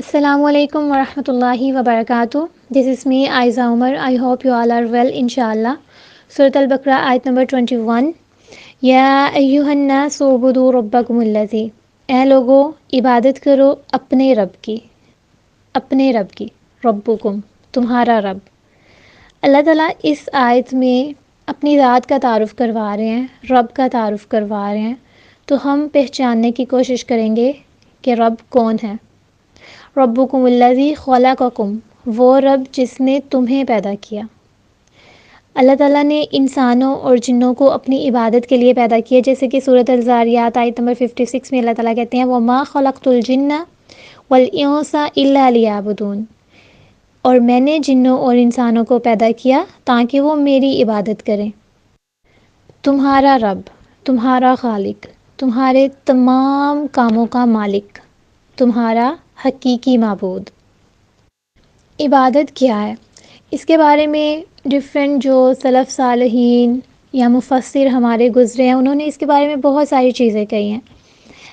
Assalamu alaikum wa rahmatullahi wa barakatuh. This is me, Aiza Umar. I hope you all are well, inshallah. Surah Al-Baqarah, ayat number 21. Ya ayyuhan nas ubudu rabbakumul ladzi. اے لوگو عبادت کرو اپنے رب کی ربکم تمہارا رب. اللہ تعالیٰ اس آیت میں اپنی ذات کا تعارف کروا رہے ہیں، رب کا تعارف کروا رہے ہیں. تو ہم پہچاننے کی کوشش کریں گے کہ رب کون ہے. ربکم الذی خلقکم، وہ رب جس نے تمہیں پیدا کیا. اللہ تعالیٰ نے انسانوں اور جنوں کو اپنی عبادت کے لیے پیدا کیا، جیسے کہ سورۃ الذاریات آیت نمبر 56 میں اللہ تعالیٰ کہتے ہیں وَمَا خَلَقْتُ الْجِنَّ وَالْإِنسَ إِلَّا لِيَعْبُدُونِ، اور میں نے جنوں اور انسانوں کو پیدا کیا تاکہ وہ میری عبادت کریں. تمہارا رب، تمہارا خالق، تمہارے تمام کاموں کا مالک، تمہارا حقیقی معبود. عبادت کیا ہے؟ اس کے بارے میں ڈیفرنٹ جو سلف صالحین یا مفسر ہمارے گزرے ہیں انہوں نے اس کے بارے میں بہت ساری چیزیں کہی ہیں.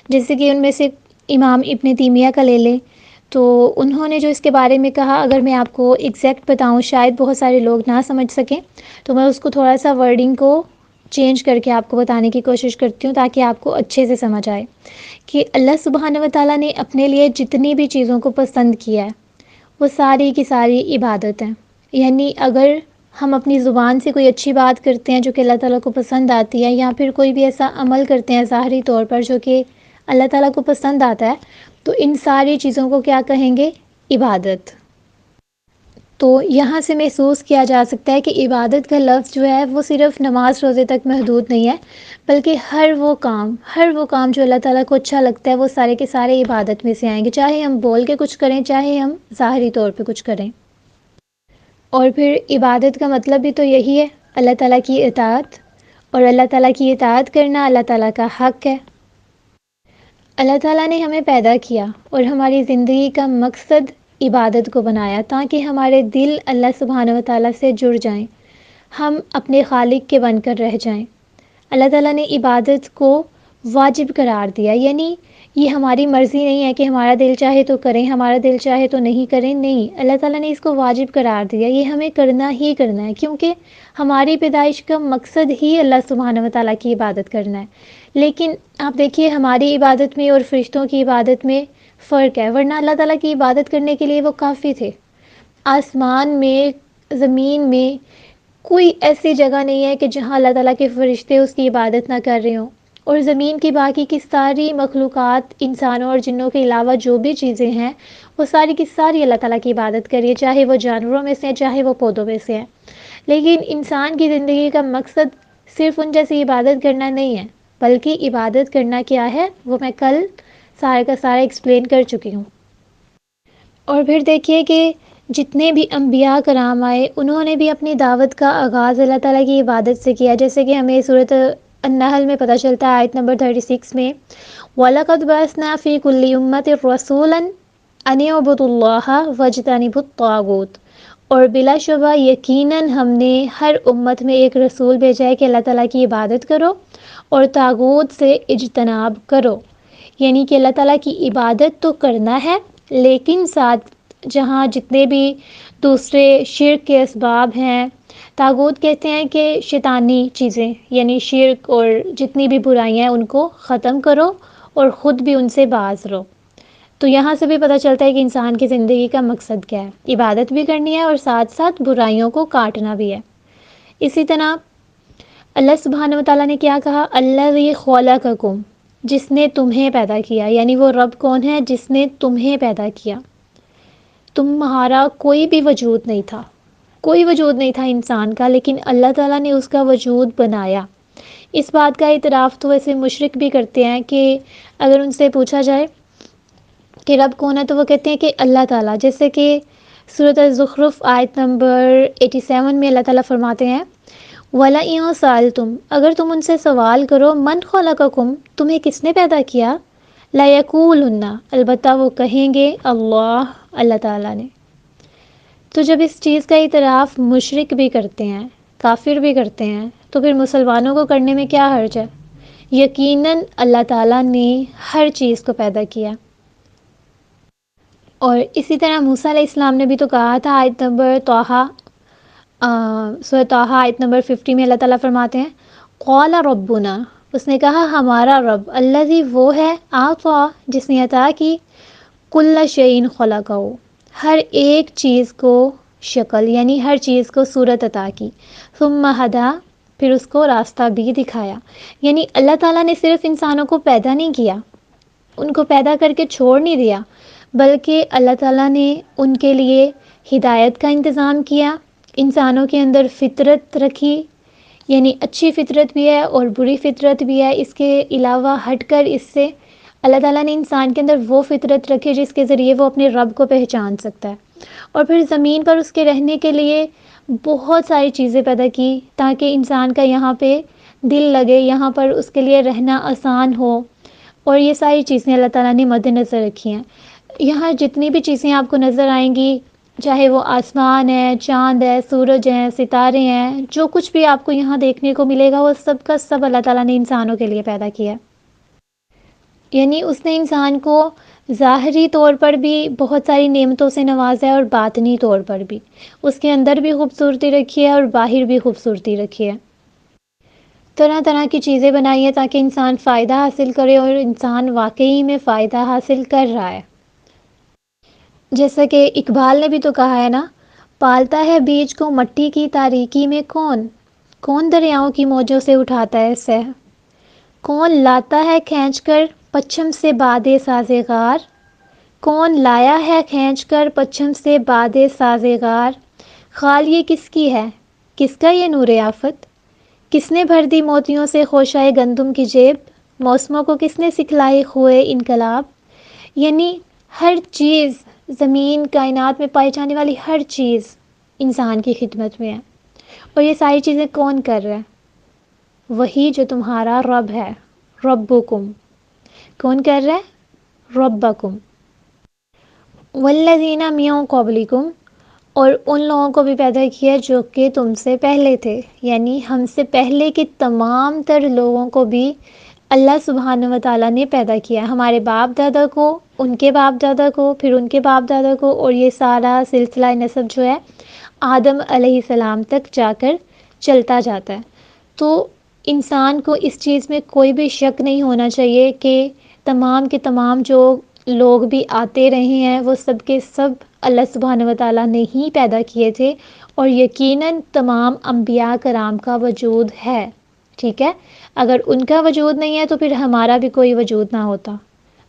جیسے کہ ان میں سے امام ابن تیمیہ کا لے لیں تو انہوں نے جو اس کے بارے میں کہا، اگر میں آپ کو ایگزیکٹ بتاؤں شاید بہت سارے لوگ نہ سمجھ سکیں، تو میں اس کو تھوڑا سا ورڈنگ کو چینج کر کے آپ کو بتانے کی کوشش کرتی ہوں تاکہ آپ کو اچھے سے سمجھ آئے کہ اللہ سبحانہ و تعالیٰ نے اپنے لیے جتنی بھی چیزوں کو پسند کیا ہے وہ ساری کی ساری عبادت ہیں. یعنی اگر ہم اپنی زبان سے کوئی اچھی بات کرتے ہیں جو کہ اللہ تعالیٰ کو پسند آتی ہے، یا پھر کوئی بھی ایسا عمل کرتے ہیں ظاہری طور پر جو کہ اللہ تعالیٰ کو پسند آتا ہے، تو ان ساری چیزوں کو کیا کہیں گے؟ عبادت. تو یہاں سے محسوس کیا جا سکتا ہے کہ عبادت کا لفظ جو ہے وہ صرف نماز روزے تک محدود نہیں ہے، بلکہ ہر وہ کام جو اللہ تعالیٰ کو اچھا لگتا ہے وہ سارے کے سارے عبادت میں سے آئیں گے، چاہے ہم بول کے کچھ کریں، چاہے ہم ظاہری طور پہ کچھ کریں. اور پھر عبادت کا مطلب بھی تو یہی ہے، اللہ تعالیٰ کی اطاعت، اور اللہ تعالیٰ کی اطاعت کرنا اللہ تعالیٰ کا حق ہے. اللہ تعالیٰ نے ہمیں پیدا کیا اور ہماری زندگی کا مقصد عبادت کو بنایا تاکہ ہمارے دل اللہ سبحانہ و تعالیٰ سے جڑ جائیں، ہم اپنے خالق کے بن کر رہ جائیں. اللہ تعالیٰ نے عبادت کو واجب قرار دیا، یعنی یہ ہماری مرضی نہیں ہے کہ ہمارا دل چاہے تو کریں، ہمارا دل چاہے تو نہیں کریں. نہیں، اللہ تعالیٰ نے اس کو واجب قرار دیا، یہ ہمیں کرنا ہی کرنا ہے، کیونکہ ہماری پیدائش کا مقصد ہی اللہ سبحانہ و تعالیٰ کی عبادت کرنا ہے. لیکن آپ دیکھیے ہماری عبادت میں اور فرشتوں کی عبادت میں فرق ہے، ورنہ اللہ تعالیٰ کی عبادت کرنے کے لیے وہ کافی تھے. آسمان میں، زمین میں کوئی ایسی جگہ نہیں ہے کہ جہاں اللہ تعالیٰ کے فرشتے اس کی عبادت نہ کر رہے ہوں، اور زمین کی باقی کی ساری مخلوقات انسانوں اور جنوں کے علاوہ جو بھی چیزیں ہیں وہ ساری کی ساری اللہ تعالیٰ کی عبادت کر رہی ہے، چاہے وہ جانوروں میں سے ہیں، چاہے وہ پودوں میں سے ہیں. لیکن انسان کی زندگی کا مقصد صرف ان جیسی عبادت کرنا نہیں ہے، بلکہ عبادت کرنا کیا ہے وہ میں کل سارے کا سارا ایکسپلین کر چکی ہوں. اور پھر دیکھیے کہ جتنے بھی انبیاء کرام آئے انہوں نے بھی اپنی دعوت کا آغاز اللہ تعالیٰ کی عبادت سے کیا، جیسے کہ ہمیں سورۃ النحل میں پتہ چلتا ہے آیت نمبر 36 میں وَلَقَدْ بَعَثْنَا فِي كُلِّ أُمَّةٍ رَسُولًا أَنِ اعْبُدُوا اللَّهَ وَاجْتَنِبُوا الطَّاغُوتَ، اور بلا شبہ یقیناً ہم نے ہر امت میں ایک رسول بھیجا ہے کہ اللہ تعالیٰ کی عبادت کرو اور طاغوت سے اجتناب کرو. یعنی کہ اللہ تعالیٰ کی عبادت تو کرنا ہے، لیکن ساتھ جہاں جتنے بھی دوسرے شرک کے اسباب ہیں، طاغوت کہتے ہیں کہ شیطانی چیزیں، یعنی شرک اور جتنی بھی برائیاں ہیں ان کو ختم کرو اور خود بھی ان سے باز رہو. تو یہاں سے بھی پتہ چلتا ہے کہ انسان کی زندگی کا مقصد کیا ہے، عبادت بھی کرنی ہے اور ساتھ ساتھ برائیوں کو کاٹنا بھی ہے. اسی طرح اللہ سبحانہ و تعالیٰ نے کیا کہا؟ الذی خلقکم، جس نے تمہیں پیدا کیا. یعنی وہ رب کون ہے؟ جس نے تمہیں پیدا کیا. تمہارا کوئی بھی وجود نہیں تھا، کوئی وجود نہیں تھا انسان کا، لیکن اللہ تعالیٰ نے اس کا وجود بنایا. اس بات کا اعتراف تو ویسے مشرک بھی کرتے ہیں کہ اگر ان سے پوچھا جائے کہ رب کون ہے تو وہ کہتے ہیں کہ اللہ تعالیٰ. جیسے کہ سورۃ الزخرف آیت نمبر 87 میں اللہ تعالیٰ فرماتے ہیں وَلَئِن سَأَلْتُمْ، اگر تم ان سے سوال کرو من خلقکم، تمہیں کس نے پیدا کیا، لَيَقُولُنَّ، البتہ وہ کہیں گے اللہ تعالیٰ نے. تو جب اس چیز کا اعتراف مشرک بھی کرتے ہیں، کافر بھی کرتے ہیں، تو پھر مسلمانوں کو کرنے میں کیا حرج ہے؟ یقیناً اللہ تعالیٰ نے ہر چیز کو پیدا کیا. اور اسی طرح موسیٰ علیہ السلام نے بھی تو کہا تھا، آیت نمبر طٰہٰ، سورہ طٰہٰ آیت نمبر 50 میں اللہ تعالیٰ فرماتے ہیں قال ربنا، اس نے کہا ہمارا رب، الذی وہ ہے، اعطیٰ جس نے عطا کی، کل شیء خلقہ ہر ایک چیز کو شکل یعنی ہر چیز کو صورت عطا کی، ثم ہدا پھر اس کو راستہ بھی دکھایا. یعنی اللہ تعالیٰ نے صرف انسانوں کو پیدا نہیں کیا، ان کو پیدا کر کے چھوڑ نہیں دیا، بلکہ اللہ تعالیٰ نے ان کے لیے ہدایت کا انتظام کیا، انسانوں کے اندر فطرت رکھی، یعنی اچھی فطرت بھی ہے اور بری فطرت بھی ہے. اس کے علاوہ ہٹ کر اس سے اللہ تعالیٰ نے انسان کے اندر وہ فطرت رکھی جس کے ذریعے وہ اپنے رب کو پہچان سکتا ہے. اور پھر زمین پر اس کے رہنے کے لیے بہت ساری چیزیں پیدا کی تاکہ انسان کا یہاں پہ دل لگے، یہاں پر اس کے لیے رہنا آسان ہو. اور یہ ساری چیزیں اللہ تعالیٰ نے مد نظر رکھی ہیں. یہاں جتنی بھی چیزیں آپ کو نظر آئیں گی، چاہے وہ آسمان ہے، چاند ہے، سورج ہیں، ستارے ہیں، جو کچھ بھی آپ کو یہاں دیکھنے کو ملے گا وہ سب کا سب اللہ تعالیٰ نے انسانوں کے لیے پیدا کیا. یعنی اس نے انسان کو ظاہری طور پر بھی بہت ساری نعمتوں سے نوازا ہے اور باطنی طور پر بھی اس کے اندر بھی خوبصورتی رکھی ہے اور باہر بھی خوبصورتی رکھی ہے. طرح طرح کی چیزیں بنائی ہیں تاکہ انسان فائدہ حاصل کرے، اور انسان واقعی میں فائدہ حاصل کر رہا ہے. جیسا کہ اقبال نے بھی تو کہا ہے نا، پالتا ہے بیج کو مٹی کی تاریکی میں کون، کون دریاؤں کی موجوں سے اٹھاتا ہے سہ، کون لاتا ہے کھینچ کر پچھم سے باد سازگار، کون لایا ہے کھینچ کر پچھم سے باد سازگار. خال یہ کس کی ہے، کس کا یہ نور آفت، کس نے بھر دی موتیوں سے خوشائے گندم کی جیب، موسموں کو کس نے سکھلائی خوئے انقلاب. یعنی ہر چیز، زمین کائنات میں پائی جانے والی ہر چیز انسان کی خدمت میں ہے. اور یہ ساری چیزیں کون کر رہا ہے؟ وہی جو تمہارا رب ہے، ربکم. کون کر رہا ہے؟ ربکم. والذین من قبلکم، اور ان لوگوں کو بھی پیدا کیا جو کہ تم سے پہلے تھے، یعنی ہم سے پہلے کے تمام تر لوگوں کو بھی اللہ سبحانہ و تعالیٰ نے پیدا کیا. ہمارے باپ دادا کو، ان کے باپ دادا کو، پھر ان کے باپ دادا کو، اور یہ سارا سلسلہ نسب جو ہے آدم علیہ السلام تک جا کر چلتا جاتا ہے. تو انسان کو اس چیز میں کوئی بھی شک نہیں ہونا چاہیے کہ تمام کے تمام جو لوگ بھی آتے رہے ہیں وہ سب کے سب اللہ سبحانہ و تعالیٰ نے ہی پیدا کیے تھے، اور یقیناً تمام انبیاء کرام کا وجود ہے. ٹھیک ہے، اگر ان کا وجود نہیں ہے تو پھر ہمارا بھی کوئی وجود نہ ہوتا.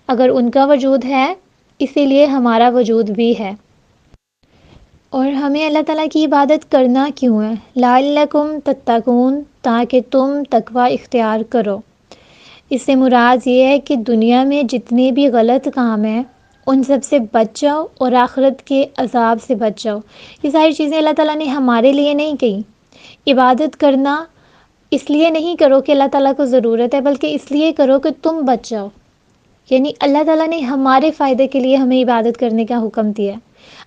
اگر ان کا وجود ہے اسی لیے ہمارا وجود بھی ہے. اور ہمیں اللہ تعالیٰ کی عبادت کرنا کیوں ہے؟ لعلکم تتقون، تاکہ تم تقوی اختیار کرو. اس سے مراد یہ ہے کہ دنیا میں جتنے بھی غلط کام ہیں ان سب سے بچ جاؤ اور آخرت کے عذاب سے بچ جاؤ. یہ ساری چیزیں اللہ تعالیٰ نے ہمارے لیے نہیں کہیں. عبادت کرنا اس لیے نہیں کرو کہ اللہ تعالیٰ کو ضرورت ہے، بلکہ اس لیے کرو کہ تم بچ جاؤ. یعنی اللہ تعالیٰ نے ہمارے فائدے کے لیے ہمیں عبادت کرنے کا حکم دیا ہے.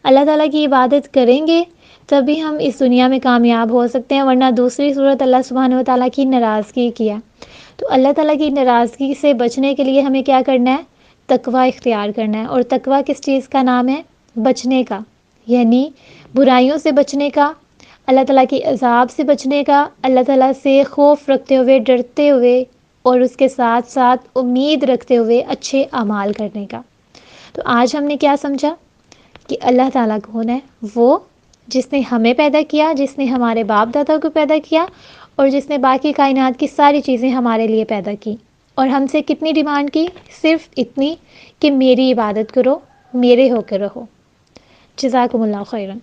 اللہ تعالیٰ کی عبادت کریں گے تبھی ہم اس دنیا میں کامیاب ہو سکتے ہیں، ورنہ دوسری صورت اللہ سبحانہ و تعالیٰ کی ناراضگی کیا. تو اللہ تعالیٰ کی ناراضگی سے بچنے کے لیے ہمیں کیا کرنا ہے؟ تقوی اختیار کرنا ہے. اور تقوی کس چیز کا نام ہے؟ بچنے کا، یعنی برائیوں سے بچنے کا، اللہ تعالیٰ کی عذاب سے بچنے کا، اللہ تعالیٰ سے خوف رکھتے ہوئے، ڈرتے ہوئے، اور اس کے ساتھ ساتھ امید رکھتے ہوئے اچھے اعمال کرنے کا. تو آج ہم نے کیا سمجھا کہ اللہ تعالیٰ کون ہے؟ وہ جس نے ہمیں پیدا کیا، جس نے ہمارے باپ دادا کو پیدا کیا، اور جس نے باقی کائنات کی ساری چیزیں ہمارے لیے پیدا کی. اور ہم سے کتنی ڈیمانڈ کی؟ صرف اتنی کہ میری عبادت کرو، میرے ہو کے رہو. جزاکم اللہ خیرا.